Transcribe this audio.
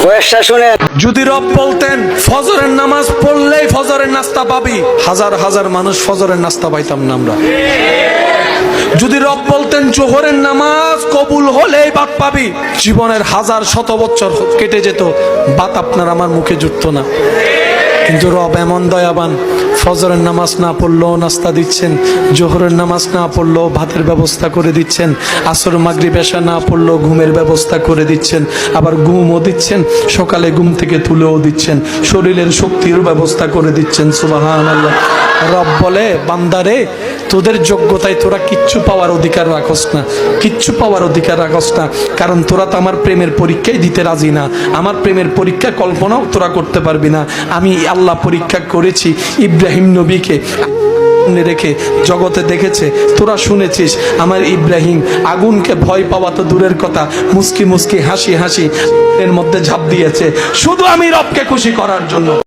বয়সটা শুনেন। যদি রব বলতেন ফজরের নামাজ পড়লেই ফজরের নাস্তা পাবি, হাজার হাজার মানুষ ফজরের নাস্তা পাইতাম না আমরা। যদি রব বলতেন জোহরের নামাজ কবুল হলেই ভাত পাবি, জীবনের হাজার শত বছর কেটে যেত, ভাত আপনার আমার মুখে জুটতো না। কিন্তু রব এমন দয়াবান, ফজরের নামাজ না পড়লেও নাস্তা দিচ্ছেন, জোহরের নামাজ না পড়লেও ভাতের ব্যবস্থা করে দিচ্ছেন, আসর মাগরিব এশা না পড়লেও ঘুমের ব্যবস্থা করে দিচ্ছেন, আবার ঘুমও দিচ্ছেন, সকালে ঘুম থেকে তুলেও দিচ্ছেন, শরীরের শক্তির ব্যবস্থা করে দিচ্ছেন। সুবহানাল্লাহ। রব বলে, বান্দারে তোদের যোগ্যতায় তোরা কিচ্ছু পাওয়ার অধিকার রাখস না, কিচ্ছু পাওয়ার অধিকার রাখস না, কারণ তোরা তো আমার প্রেমের পরীক্ষাই দিতে রাজি না। আমার প্রেমের পরীক্ষা কল্পনাও তোরা করতে পারবি না। আমি আল্লাহ পরীক্ষা করেছি ইব্রাহিম নবীকে রেখে, জগতে দেখেছে, তোরা শুনেছিস আমার ইব্রাহিম আগুনকে ভয় পাওয়া তো দূরের কথা, মুস্কি মুস্কি হাসি হাসি এর মধ্যে ঝাঁপ দিয়েছে শুধু আমি রবকে খুশি করার জন্য।